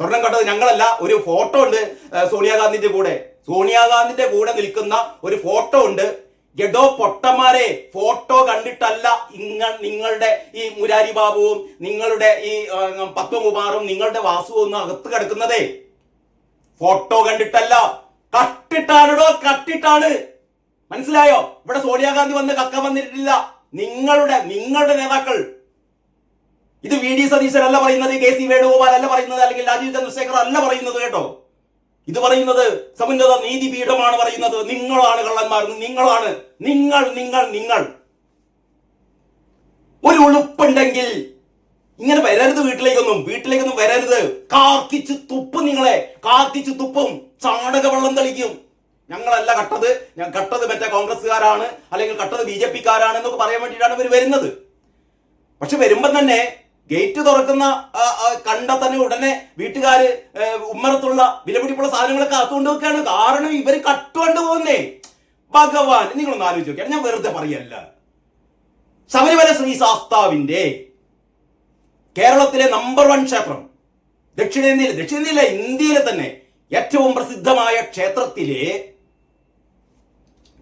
സ്വർണം കണ്ടത് ഞങ്ങളല്ല. ഒരു ഫോട്ടോ ഉണ്ട് സോണിയാഗാന്ധിന്റെ കൂടെ നിൽക്കുന്ന ഒരു ഫോട്ടോ ഉണ്ട്. എടോ പൊട്ടന്മാരെ, ഫോട്ടോ കണ്ടിട്ടല്ല നിങ്ങളുടെ ഈ മുരാരി ബാബുവും നിങ്ങളുടെ ഈ പത്മകുമാറും നിങ്ങളുടെ വാസുവും ഒന്നും അകത്ത് കിടക്കുന്നതേ. ഫോട്ടോ കണ്ടിട്ടല്ല, കട്ടിട്ടാണോ കട്ടിട്ടാണ്. മനസ്സിലായോ? ഇവിടെ സോണിയാഗാന്ധി വന്ന് കക്ക വന്നിട്ടില്ല. നിങ്ങളുടെ നേതാക്കൾ. ഇത് വി ഡി സതീശൻ അല്ല പറയുന്നത്, കെ സി വേണുഗോപാൽ അല്ല പറയുന്നത്, അല്ലെങ്കിൽ രാജീവ് ചന്ദ്രശേഖർ അല്ല പറയുന്നത് കേട്ടോ. ഇത് പറയുന്നത് സമുന്നത നീതിപീഠമാണ് പറയുന്നത്. നിങ്ങളാണ് കള്ളന്മാർ, നിങ്ങളാണ്. നിങ്ങൾ ഒരു ഉളുപ്പുണ്ടെങ്കിൽ ഇങ്ങനെ വരരുത്. വീട്ടിലേക്കൊന്നും വരരുത്. കാർക്കിച്ച് തുപ്പും, നിങ്ങളെ കാർക്കിച്ച് തുപ്പും, ചാണക വെള്ളം തെളിക്കും. ഞങ്ങളല്ല കട്ടത്, കട്ടത് മറ്റേ കോൺഗ്രസ്സുകാരാണ് അല്ലെങ്കിൽ കട്ടത് BJP-ക്കാരാണ് എന്നൊക്കെ പറയാൻ വേണ്ടിയിട്ടാണ് ഇവർ വരുന്നത്. പക്ഷെ വരുമ്പം തന്നെ ഗേറ്റ് തുറക്കുന്ന കണ്ട തന്നെ ഉടനെ വീട്ടുകാര് ഉമ്മറത്തുള്ള വിലപിടിപ്പുള്ള സാധനങ്ങളൊക്കെ അകത്തുകൊണ്ട് വെക്കുകയാണ്. കാരണം ഇവര് കട്ടുകൊണ്ട് പോകുന്നേ. ഭഗവാൻ, നിങ്ങളൊന്ന് ആലോചിച്ച് നോക്കിയാണ്, ഞാൻ വെറുതെ പറയല്ല. ശബരിമല ശ്രീ ശാസ്താവിന്റെ കേരളത്തിലെ നമ്പർ 1 ക്ഷേത്രം, ദക്ഷിണേന്ത്യയിലെ ഇന്ത്യയിലെ തന്നെ ഏറ്റവും പ്രസിദ്ധമായ ക്ഷേത്രത്തിലെ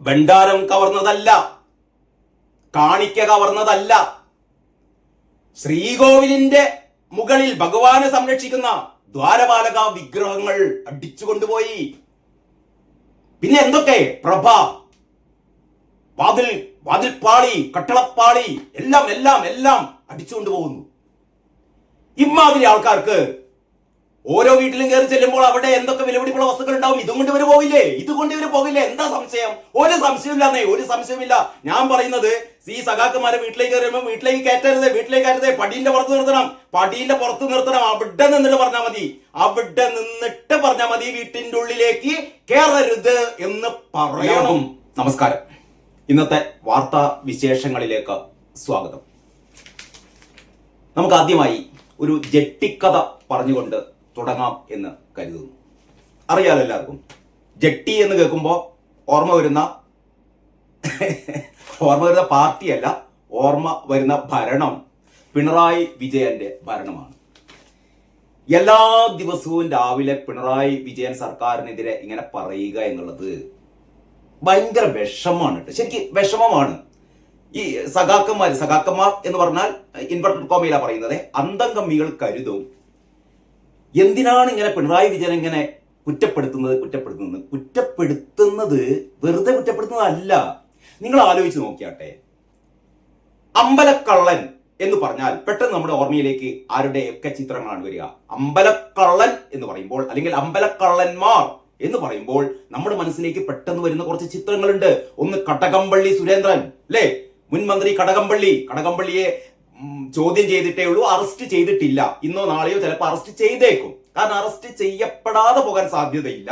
ഭണ്ഡാരം കവർന്നതല്ല, കാണിക്ക കവർന്നതല്ല, ശ്രീകോവിലിന്റെ മുകളിൽ ഭഗവാനെ സംരക്ഷിക്കുന്ന ദ്വാരപാലക വിഗ്രഹങ്ങൾ അടിച്ചു കൊണ്ടുപോയി. പിന്നെ എന്തൊക്കെ പ്രഭ, വാതിൽപ്പാളി, കട്ടളപ്പാളി, എല്ലാം അടിച്ചുകൊണ്ടു പോകുന്നു. ഇമാതിരി ആൾക്കാർക്ക് ഓരോ വീട്ടിലും കയറി ചെല്ലുമ്പോൾ അവിടെ എന്തൊക്കെ വിലപിടിപ്പുള്ള വസ്തുക്കൾ ഉണ്ടാവും. ഇതുകൊണ്ട് ഇവര് പോകില്ലേ? എന്താ സംശയം? ഒരു സംശയമില്ല. ഞാൻ പറയുന്നത് ഈ സഖാക്കന്മാരെ വീട്ടിലേക്ക് കയറുമ്പോൾ വീട്ടിലേക്ക് കയറ്റരുത്. പടീന്റെ പുറത്ത് നിർത്തണം. അവിടെ നിന്നിട്ട് പറഞ്ഞാൽ മതി വീട്ടിന്റെ ഉള്ളിലേക്ക് കയറരുത് എന്ന് പറയണം. നമസ്കാരം. ഇന്നത്തെ വാർത്താ വിശേഷങ്ങളിലേക്ക് സ്വാഗതം. നമുക്ക് ആദ്യമായി ഒരു ജട്ടിക്കഥ പറഞ്ഞുകൊണ്ട് തുടങ്ങാം എന്ന് കരുതുന്നു. അറിയാലോ എല്ലാവർക്കും. ജട്ടി എന്ന് കേൾക്കുമ്പോൾ ഓർമ്മ വരുന്ന പാർട്ടിയല്ല, ഓർമ്മ വരുന്ന ഭരണം പിണറായി വിജയന്റെ ഭരണമാണ്. എല്ലാ ദിവസവും രാവിലെ പിണറായി വിജയൻ സർക്കാരിനെതിരെ ഇങ്ങനെ പറയുക എന്നുള്ളത് ഭയങ്കര വിഷമമാണ്. ശരിക്കും വിഷമമാണ്. ഈ സഖാക്കന്മാർ എന്ന് പറഞ്ഞാൽ ഇൻവെർട്ടഡ് കോമയിലാണ് പറയുന്നത്. അന്തം കമ്മികൾ കരുതും എന്തിനാണ് ഇങ്ങനെ പിണറായി വിജയൻ ഇങ്ങനെ കുറ്റപ്പെടുത്തുന്നത്. വെറുതെ കുറ്റപ്പെടുത്തുന്നതല്ല. നിങ്ങൾ ആലോചിച്ച് നോക്കിയാട്ടെ. അമ്പലക്കള്ളൻ എന്ന് പറഞ്ഞാൽ പെട്ടെന്ന് നമ്മുടെ ഓർമ്മയിലേക്ക് ആരുടെയൊക്കെ ചിത്രങ്ങളാണ് വരിക. അമ്പലക്കള്ളൻ എന്ന് പറയുമ്പോൾ അല്ലെങ്കിൽ അമ്പലക്കള്ളന്മാർ എന്ന് പറയുമ്പോൾ നമ്മുടെ മനസ്സിലേക്ക് പെട്ടെന്ന് വരുന്ന കുറച്ച് ചിത്രങ്ങളുണ്ട്. ഒന്ന് കടകംപള്ളി സുരേന്ദ്രൻ, അല്ലേ? മുൻ മന്ത്രി കടകംപള്ളിയെ ചോദ്യം ചെയ്തിട്ടേ ഉള്ളൂ, അറസ്റ്റ് ചെയ്തിട്ടില്ല. ഇന്നോ നാളെയോ ചിലപ്പോൾ അറസ്റ്റ് ചെയ്തേക്കും. കാരണം അറസ്റ്റ് ചെയ്യപ്പെടാതെ പോകാൻ സാധ്യതയില്ല.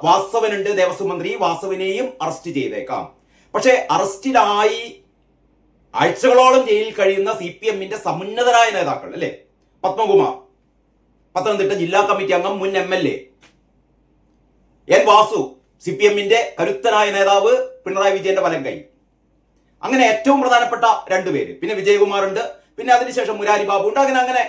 വാസവനുണ്ട്, ദേവസ്വം മന്ത്രി, വാസവനെയും അറസ്റ്റ് ചെയ്തേക്കാം. പക്ഷെ അറസ്റ്റിലായി ആഴ്ചകളോളം ജയിലിൽ കഴിയുന്ന CPM-ന്റെ സമുന്നതരായ നേതാക്കൾ, അല്ലേ? പത്മകുമാർ, പത്തനംതിട്ട ജില്ലാ കമ്മിറ്റി അംഗം, മുൻ MLA. N. വാസു, CPM-ന്റെ കരുത്തനായ നേതാവ്, പിണറായി വിജയന്റെ വലം കൈ. അങ്ങനെ ഏറ്റവും പ്രധാനപ്പെട്ട 2 പേര്. പിന്നെ വിജയകുമാർ ഉണ്ട്, പിന്നെ അതിനുശേഷം മുരാരി ബാബു ഉണ്ട്. അങ്ങനെ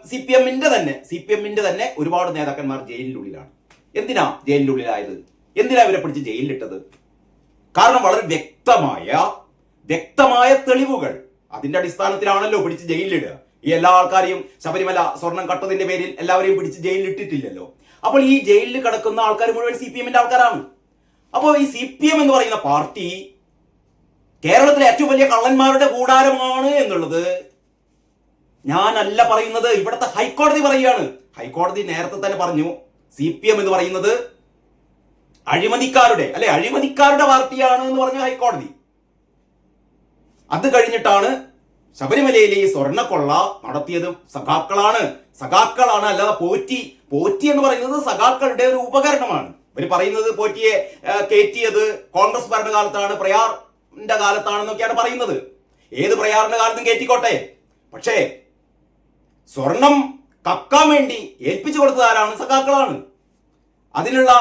CPM-ന്റെ തന്നെ ഒരുപാട് നേതാക്കന്മാർ ജയിലിനുള്ളിലാണ്. എന്തിനാ ജയിലിനുള്ളിലായത്? എന്തിനാ ഇവരെ പിടിച്ച് ജയിലിലിട്ടത്? കാരണം വളരെ വ്യക്തമായ തെളിവുകൾ, അതിന്റെ അടിസ്ഥാനത്തിലാണല്ലോ പിടിച്ച് ജയിലിലിടുക. ഈ എല്ലാ ആൾക്കാരെയും ശബരിമല സ്വർണം കട്ടതിന്റെ പേരിൽ എല്ലാവരെയും പിടിച്ച് ജയിലിലിട്ടിട്ടില്ലല്ലോ. അപ്പോൾ ഈ ജയിലിൽ കിടക്കുന്ന ആൾക്കാർ മുഴുവൻ CPM-ന്റെ ആൾക്കാരാണ്. അപ്പോൾ ഈ CPM എന്ന് പറയുന്ന പാർട്ടി കേരളത്തിലെ ഏറ്റവും വലിയ കള്ളന്മാരുടെ കൂടാരമാണ് എന്നുള്ളത് ഞാനല്ല പറയുന്നത്, ഇവിടുത്തെ ഹൈക്കോടതി പറയുകയാണ്. ഹൈക്കോടതി നേരത്തെ തന്നെ പറഞ്ഞു CPM എന്ന് പറയുന്നത് അഴിമതിക്കാരുടെ പാർട്ടിയാണ് എന്ന് പറഞ്ഞു ഹൈക്കോടതി. അത് കഴിഞ്ഞിട്ടാണ് ശബരിമലയിലെ ഈ സ്വർണ്ണക്കൊള്ള നടത്തിയത് സഖാക്കളാണ്, അല്ലാതെ പോറ്റി എന്ന് പറയുന്നത് സഖാക്കളുടെ ഒരു ഉപകരണമാണ്. ഇവർ പറയുന്നത് പോറ്റിയെ കയറ്റിയത് കോൺഗ്രസ് ഭരണകാലത്താണ്, പ്രയാറിന്റെ കാലത്താണെന്നൊക്കെയാണ് പറയുന്നത്. ഏത് പ്രയാറിന്റെ കാലത്തും കയറ്റിക്കോട്ടെ, പക്ഷേ സ്വർണം കക്കാൻ വേണ്ടി ഏൽപ്പിച്ചു കൊടുത്തതാരാണ്? സഖാക്കളാണ്. അതിനുള്ള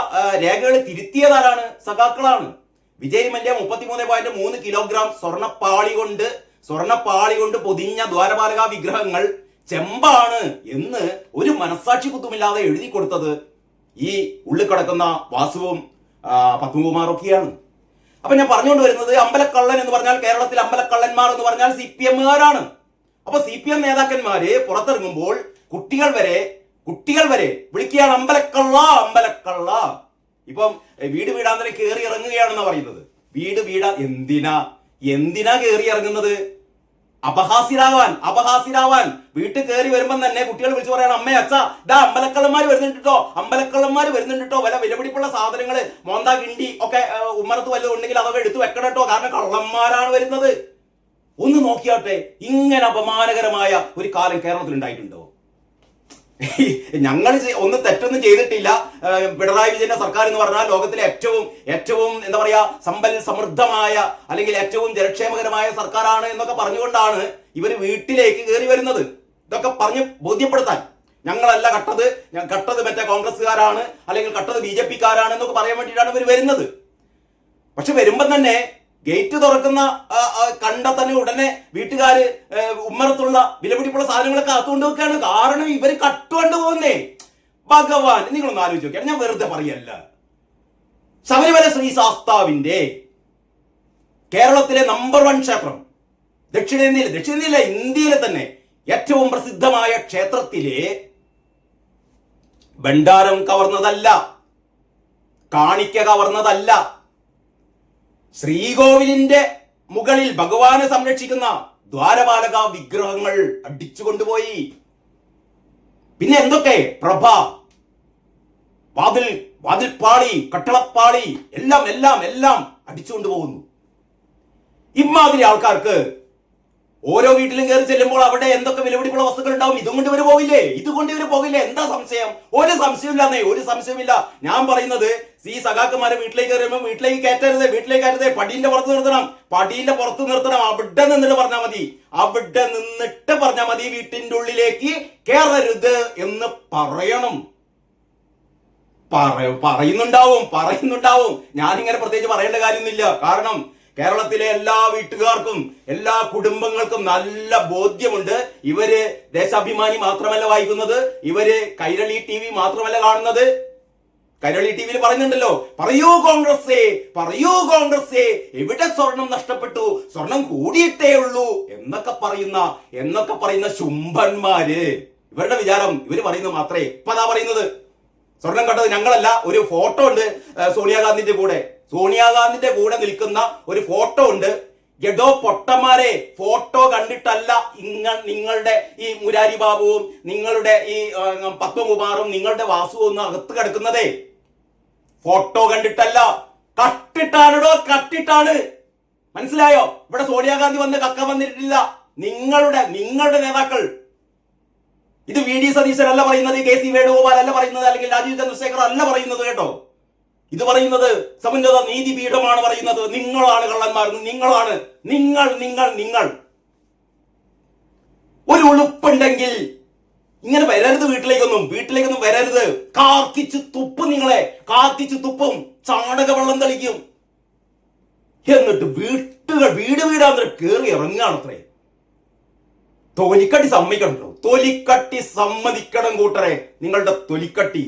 രേഖകൾ തിരുത്തിയതാരാണ്? സഖാക്കളാണ്. വിജയ് മല്യ 33.3 കിലോഗ്രാം സ്വർണ്ണപ്പാളി കൊണ്ട് പൊതിഞ്ഞ ദ്വാരപാലക വിഗ്രഹങ്ങൾ ചെമ്പാണ് എന്ന് ഒരു മനസ്സാക്ഷി കുത്തുമില്ലാതെ എഴുതി കൊടുത്തത് ഈ ഉള്ളിൽ കിടക്കുന്ന വാസുവും പത്മകുമാറൊക്കെയാണ്. അപ്പൊ ഞാൻ പറഞ്ഞുകൊണ്ട് വരുന്നത്, അമ്പലക്കള്ളൻ എന്ന് പറഞ്ഞാൽ കേരളത്തിൽ അമ്പലക്കള്ളന്മാർ എന്ന് പറഞ്ഞാൽ CPM-കാരാണ്. അപ്പൊ CPM നേതാക്കന്മാര് പുറത്തിറങ്ങുമ്പോൾ കുട്ടികൾ വരെ വിളിക്കുകയാണ് അമ്പലക്കള്ള അമ്പലക്കള്ള. ഇപ്പം വീട് വീടാന്തരം കയറി ഇറങ്ങുകയാണെന്നാ പറയുന്നത്. വീട് വീടാ എന്തിനാ കയറി ഇറങ്ങുന്നത്? അപഹാസ്യരാവാൻ. വീട്ടിൽ കയറി വരുമ്പം തന്നെ കുട്ടികൾ വിളിച്ചു പറയണം, അമ്മേ അച്ഛാ ഇതാ അമ്പലക്കള്ളന്മാര് വരുന്നുണ്ടോ, വല്ല വിലപിടിപ്പുള്ള സാധനങ്ങള് മോന്താ കിണ്ടി ഒക്കെ ഉമ്മറത്ത് വല്ലതും ഉണ്ടെങ്കിൽ അതൊക്കെ എടുത്തു വെക്കണട്ടോ, കാരണം കള്ളന്മാരാണ് വരുന്നത്. ഒന്ന് നോക്കിയാട്ടെ, ഇങ്ങനെ അപമാനകരമായ ഒരു കാലം കേരളത്തിൽ ഉണ്ടായിട്ടുണ്ടോ? ഞങ്ങൾ ഒന്നും തെറ്റൊന്നും ചെയ്തിട്ടില്ല. പിണറായി വിജയന്റെ സർക്കാർ എന്ന് പറഞ്ഞാൽ ലോകത്തിലെ ഏറ്റവും എന്താ പറയാ സമ്പൽ സമൃദ്ധമായ അല്ലെങ്കിൽ ഏറ്റവും ജനക്ഷേമകരമായ സർക്കാരാണ് എന്നൊക്കെ പറഞ്ഞുകൊണ്ടാണ് ഇവര് വീട്ടിലേക്ക് കയറി വരുന്നത്. ഇതൊക്കെ പറഞ്ഞ് ബോധ്യപ്പെടുത്താൻ, ഞങ്ങളല്ല കട്ടത് മറ്റേ കോൺഗ്രസ്സുകാരാണ് അല്ലെങ്കിൽ കട്ടത് BJP-ക്കാരാണ് എന്നൊക്കെ പറയാൻ വേണ്ടിയിട്ടാണ് ഇവർ വരുന്നത്. പക്ഷെ വരുമ്പം തന്നെ ഗേറ്റ് തുറക്കുന്ന കണ്ട തന്നെ ഉടനെ വീട്ടുകാര് ഉമ്മറത്തുള്ള വിലപിടിപ്പുള്ള സാധനങ്ങളൊക്കെ അകത്തുകൊണ്ട് വെക്കുകയാണ്. കാരണം ഇവര് കട്ടുകൊണ്ട് പോകുന്നേ. ഭഗവാൻ, നിങ്ങളൊന്ന് ആലോചിച്ച് നോക്കിയാണ്, ഞാൻ വെറുതെ പറയല്ല. ശബരിമല ശ്രീ ശാസ്താവിന്റെ കേരളത്തിലെ നമ്പർ 1 ക്ഷേത്രം, ദക്ഷിണേന്ത്യയിലെ ഇന്ത്യയിലെ തന്നെ ഏറ്റവും പ്രസിദ്ധമായ ക്ഷേത്രത്തിലെ ഭണ്ഡാരം കവർന്നതല്ല, കാണിക്ക കവർന്നതല്ല, ശ്രീകോവിലിന്റെ മുകളിൽ ഭഗവാനെ സംരക്ഷിക്കുന്ന ദ്വാരപാലക വിഗ്രഹങ്ങൾ അടിച്ചുകൊണ്ടുപോയി. പിന്നെ എന്തൊക്കെ പ്രഭ, വാതിൽപ്പാളി, കട്ടളപ്പാളി എല്ലാം അടിച്ചുകൊണ്ടു പോകുന്നു. ഇമാതിരി ആൾക്കാർക്ക് ഓരോ വീട്ടിലും കയറി ചെല്ലുമ്പോൾ അവിടെ എന്തൊക്കെ വിലപിടിപ്പുള്ള വസ്തുക്കൾ ഉണ്ടാവും. ഇതുകൊണ്ട് ഇവര് പോകില്ലേ? എന്താ സംശയം? ഒരു സംശയമില്ല. ഞാൻ പറയുന്നത്, ഈ സഖാക്കന്മാരെ വീട്ടിലേക്ക് കയറുമ്പോൾ വീട്ടിലേക്ക് കയറ്റരുത്, പടീന്റെ പുറത്ത് നിർത്തണം. അവിടെ നിന്നിട്ട് പറഞ്ഞാൽ മതി വീട്ടിന്റെ ഉള്ളിലേക്ക് കയറരുത് എന്ന് പറയണം. പറയുന്നുണ്ടാവും. ഞാനിങ്ങനെ പ്രത്യേകിച്ച് പറയേണ്ട കാര്യമൊന്നുമില്ല. കാരണം കേരളത്തിലെ എല്ലാ വീട്ടുകാർക്കും എല്ലാ കുടുംബങ്ങൾക്കും നല്ല ബോധ്യമുണ്ട്. ഇവര് ദേശാഭിമാനി മാത്രമല്ല വായിക്കുന്നത്, ഇവര് കൈരളി TV മാത്രമല്ല കാണുന്നത്. കൈരളി TV പറയുന്നുണ്ടല്ലോ, പറയൂ കോൺഗ്രസ്സേ എവിടെ സ്വർണം നഷ്ടപ്പെട്ടു, സ്വർണം കൂടിയിട്ടേ ഉള്ളൂ എന്നൊക്കെ പറയുന്ന ശുംഭന്മാര്. ഇവരുടെ വിചാരം ഇവര് പറയുന്നത് മാത്രമേ ഇപ്പതാ പറയുന്നത്. സ്വർണം കണ്ടത് ഞങ്ങളല്ല. ഒരു ഫോട്ടോ ഉണ്ട് സോണിയാഗാന്ധിന്റെ കൂടെ നിൽക്കുന്ന ഒരു ഫോട്ടോ ഉണ്ട്. എടോ പൊട്ടന്മാരെ, ഫോട്ടോ കണ്ടിട്ടല്ല നിങ്ങളുടെ ഈ മുരാരി ബാബുവും നിങ്ങളുടെ ഈ പത്മകുമാറും നിങ്ങളുടെ വാസുവും ഒന്നും അകത്ത് കിടക്കുന്നതേ. ഫോട്ടോ കണ്ടിട്ടല്ല, കട്ടിട്ടാണ്. മനസ്സിലായോ? ഇവിടെ സോണിയാഗാന്ധി വന്ന് കക്ക വന്നിട്ടില്ല. നിങ്ങളുടെ നേതാക്കൾ. ഇത് VD സതീശൻ അല്ല പറയുന്നത്, KC വേണുഗോപാൽ അല്ല പറയുന്നത്, അല്ലെങ്കിൽ രാജീവ് ചന്ദ്രശേഖർ അല്ല പറയുന്നത്. കേട്ടോ, ഇത് പറയുന്നത് സമുന്നത നീതിപീഠമാണ് പറയുന്നത്. നിങ്ങളാണ് കള്ളന്മാർ, നിങ്ങൾ. ഒരു ഉളുപ്പുണ്ടെങ്കിൽ ഇങ്ങനെ വരരുത്, വീട്ടിലേക്കൊന്നും വരരുത്. കാർക്കിച്ച് തുപ്പും, ചാണക വെള്ളം തളിക്കും. എന്നിട്ട് വീട് വീടാന്തരം കേറി ഇറങ്ങാണത്രേ. തൊലിക്കട്ടി സമ്മതിക്കണം കൂട്ടരെ, നിങ്ങളുടെ തൊലിക്കട്ടി.